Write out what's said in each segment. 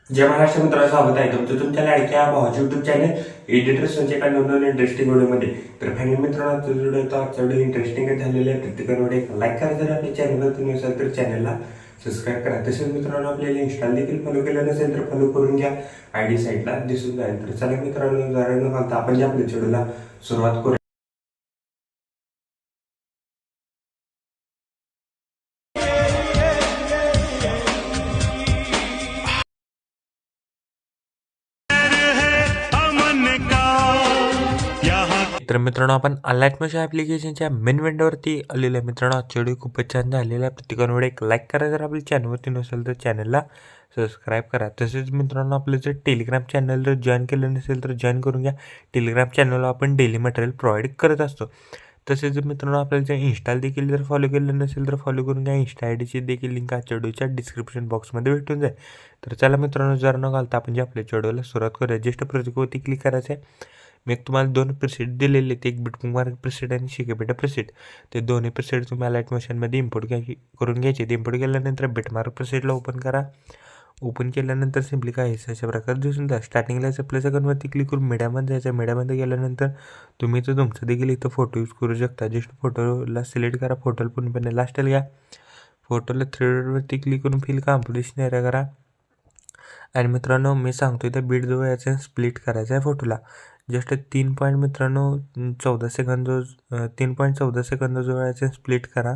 जय महाराष्ट्र मित्रांनो, स्वागत आहे तुमचं तुमच्या लाडक्या भावाच्या युट्यूब चॅनल एडिटर संजय नवीन इंटरेस्टिंग व्हिडिओमध्ये. तर फायनल मित्रांनो, आजचा व्हिडिओ इंटरेस्टिंग झालेला आहे. प्रत्येकाने एक लाईक करा, जर आपल्या चॅनलवर तुम्ही असाल तर चॅनलला सबस्क्राईब करा. तसेच मित्रांनो, आपल्याला इंस्टाला देखील फॉलो केलं नसेल तर फॉलो करून घ्या, आयडी साईडला दिसून जाईल. तर चला मित्रांनो, जरा न घालता आपण या आपल्या व्हिडिओला सुरुवात करू. तर मित्रांनो, आपण अलाइटमोशन ॲप्लिकेशनच्या मेन विंडोवरती आलेलं आहे. मित्रांनो, आजचा व्हिडिओ खूपच छान झालेला आहे. प्रत्येकाने व्हिडिओ एक लाईक करा, जर आपल्या चॅनलवरती नसेल तर चॅनलला सबस्क्राईब करा. तसेच मित्रांनो, आपलं जर टेलिग्राम चॅनल जर जॉईन केलं नसेल तर जॉईन करून घ्या. टेलिग्राम चॅनलला आपण डेली मटेरियल प्रोव्हाइड करत असतो. तसेच मित्रांनो, आपल्याला जर इंस्टाला देखील जर फॉलो केलं नसेल तर फॉलो करून घ्या. इंस्टा आय डीची देखील लिंक आजच्या व्हिडिओच्या डिस्क्रिप्शन बॉक्समध्ये भेटून जाईल. तर चला मित्रांनो, जर न घालता आपण जे आपल्या व्हिडिओला सुरुवात करूया. जस्ट प्रोजेक्टवरती क्लिक करायचं आहे. मी तुम्हाला दोन प्रिसेट दिलेले आहेत, एक बिटमार्क प्रिसेट आणि शिकेपेटा प्रिसेट. ते दोन्ही प्रिसेट तुम्ही अलाइट मोशनमध्ये इम्पोर्ट करून घ्यायचे. ते इम्पोर्ट केल्यानंतर बिटमार्क प्रिसेटला ओपन करा. ओपन केल्यानंतर सिम्पली काय अशा प्रकारे दिसून द्या. स्टार्टिंगला आपल्या सेकंडवरती क्लिक करून मीडियामध्ये जायचं. मीडियामध्ये गेल्यानंतर तुम्ही तर तुमचं देखील इथं फोटो यूज करू शकता. जस्ट फोटोला सिलेक्ट करा. फोटोला पूर्णपणे लास्टला घ्या. फोटोला 3 क्लिक करून फिल कॉम्पोजिशन एरिया करा. आणि मित्रांनो, मी सांगतो इथं बीट जो याचं स्प्लिट करायचं आहे फोटोला. जस्ट 3 पॉईंट मित्रांनो 14 सेकंद 3.14 सेकंद जो याचे स्प्लिट करा.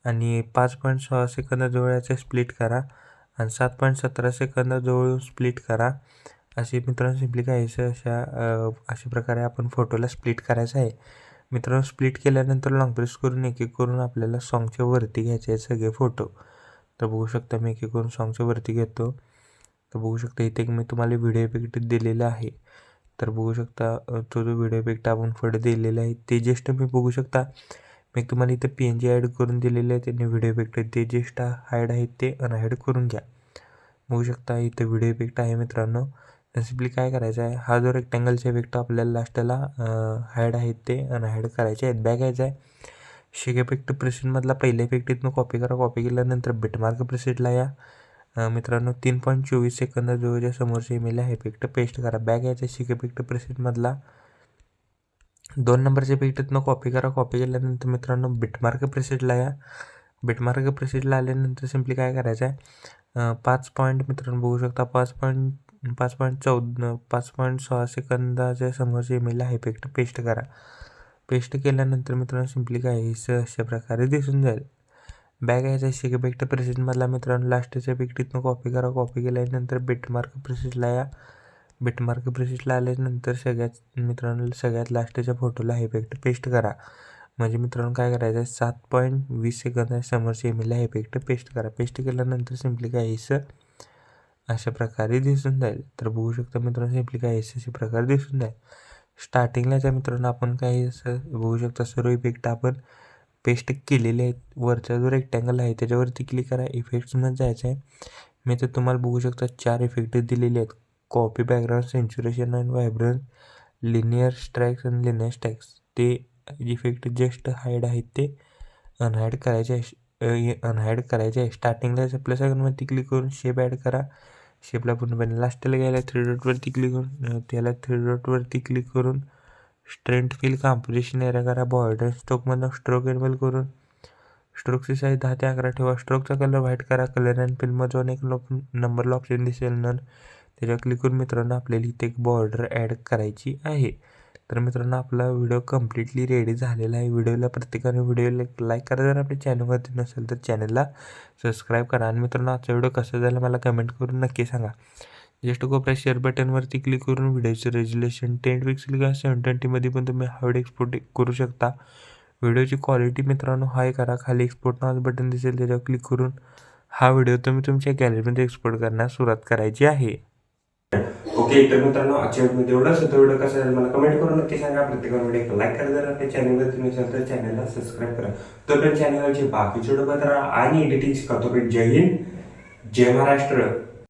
आणि 5.6 सेकंद जवळ याचे स्प्लिट करा. आणि 7.17 सेकंद जवळ स्प्लिट करा. असे मित्रांनो सिम्पली काय अशा प्रकारे आपण फोटोला स्प्लिट करायचं आहे. मित्रांनो, स्प्लिट केल्यानंतर लॉंग प्रेस करून एक एक करून आपल्याला सॉन्गच्या वरती घ्यायचे आहेत सगळे फोटो. तर बघू शकता मी एक एक करून सॉन्गच्या वरती घेतो. तर बघू शकता इथे मी तुम्हाला व्हिडिओ इफेक्ट दिलेला आहे. तर बघू शकता तो जो व्हिडिओ इफेक्ट आपण पुढे दिलेला आहे ते जस्ट मी बघू शकता. मी तुम्हाला इथे PNG ॲड करून दिलेले आहे. त्यांनी व्हिडिओ इफेक्ट ते जस्ट हाईड आहेत ते अनहाईड करून घ्या. बघू शकता इथे व्हिडिओ इफेक्ट आहे मित्रांनो. सिम्पली काय करायचं आहे, हा जो रेक्टँगलचा इफेक्ट आपल्याला लास्टला हाईड आहेत ते अनहाईड करायचे आहेत. बॅक यायचं आहे. शेक इफेक्ट प्रेसेटमधला पहिल्या इफेक्ट इथनं कॉपी करा. कॉपी केल्यानंतर बिटमार्क प्रेसेटला या. मित्रांनो 3.24 सेकंद जवळच्या समोरचे ईमेल आहे इफेक्ट पेस्ट करा. बॅक यायचा शिक इफेक्ट प्रेसेटमधला 2 नंबरच्या इफेक्टनं कॉपी करा. कॉपी केल्यानंतर मित्रांनो बिटमार्क प्रेसेटला या. बिटमार्क प्रेसेटला आल्यानंतर सिम्पली काय करायचं आहे, 5 पॉईंट मित्रांनो बघू शकता 5.6 सेकंदाच्या समोरचे ईमेल आहे इफेक्ट पेस्ट करा. पेस्ट केल्यानंतर मित्रांनो सिम्पली काय अशा प्रकारे दिसून जाईल. बॅग यायचा शेक इफेक्ट प्रेसेटमधला मित्रांनो लास्टच्या इफेक्टीतनं कॉपी करा. कॉपी केल्यानंतर बिटमार्क प्रेसेटला या. बिटमार्क प्रेसेटला आल्यानंतर सगळ्यात लास्टच्या फोटोला हा इफेक्ट पेस्ट करा. म्हणजे मित्रांनो काय करायचं आहे, 7.20 सेकंद समोरचे ईमेल हा इफेक्ट पेस्ट करा. पेस्ट केल्यानंतर सिम्पली काय अशा प्रकारे दिसून जाईल. तर बघू शकता मित्रांनो सिम्पली काय अशा प्रकारे दिसून जाईल. स्टार्टिंगला मित्रांनो आपण काही असं बघू शकता सर्व इफेक्ट आपण पेस्ट केलेले आहेत. वरचा जो रेक्टँगल आहे त्याच्यावरती क्लिक करा. इफेक्ट्समध्ये जायचं आहे. मी तर तुम्हाला बघू शकता 4 इफेक्ट दिलेले आहेत. Copy background, saturation and vibrance, linear strikes आणि लिनियर स्ट्राइक्स. ते इफेक्ट जस्ट हाईड आहेत ते अनहाईड करायचे आहे. स्टार्टिंगला आपल्या सगळ्यांवरती क्लिक करून शेप ॲड करा. शेपला पूर्णपणे लास्टला घ्यायला 3 डॉटवरती क्लिक करून त्याला 3 डॉटवरती क्लिक करून स्ट्रेंथ फिल कॉम्पोजिशन एरिया करा. बॉर्डर स्ट्रोकमधून स्ट्रोक एनेबल करून स्ट्रोकची साईज 10 ते 11 ठेवा. स्ट्रोकचा कलर व्हाईट करा. कलर अँड फिल्म जो एक नंबरला ऑप्शन दिसेल नन त्याच्यावर क्लिक करून मित्रांनो आपल्याला इथे एक बॉर्डर ॲड करायची आहे. तर मित्रांनो आपला व्हिडिओ कम्प्लिटली रेडी झालेला आहे. प्रत्येकाने व्हिडिओला लाईक करा. जर आपल्या चॅनलवरती नसेल तर चॅनलला सबस्क्राईब करा. आणि मित्रांनो आजचा व्हिडिओ कसा झाला मला कमेंट करून नक्की सांगा. जस्ट कोपऱ्यात शेअर बटनवरती क्लिक करून व्हिडिओचं रेझोल्युशन 10 पिक्सेल किंवा 720मध्ये पण तुम्ही हा व्हिडिओ एक्सपोर्ट करू शकता. व्हिडिओची क्वालिटी मित्रांनो हाय करा. खाली एक्सपोर्ट नावाचं बटन दिसेल त्याच्यावर क्लिक करून हा व्हिडिओ तुम्ही तुमच्या गॅलरीमध्ये एक्सपोर्ट करण्यास सुरुवात करायची आहे. ओके, तर मित्रांनो आजच्या व्हिडिओ एवढंच होतं. व्हिडिओ कसा झाला मला कमेंट करून नक्की सांगा. प्रत्येकाने व्हिडिओ लाईक करा. जर आपल्या चॅनलवर तुम्ही असाल तर चॅनलला सबस्क्राईब करा. तोपर्यंत चॅनलचे बाकीचे व्हिडिओ बघा आणि एडिटिंग करतो. जय हिंद, जय महाराष्ट्र.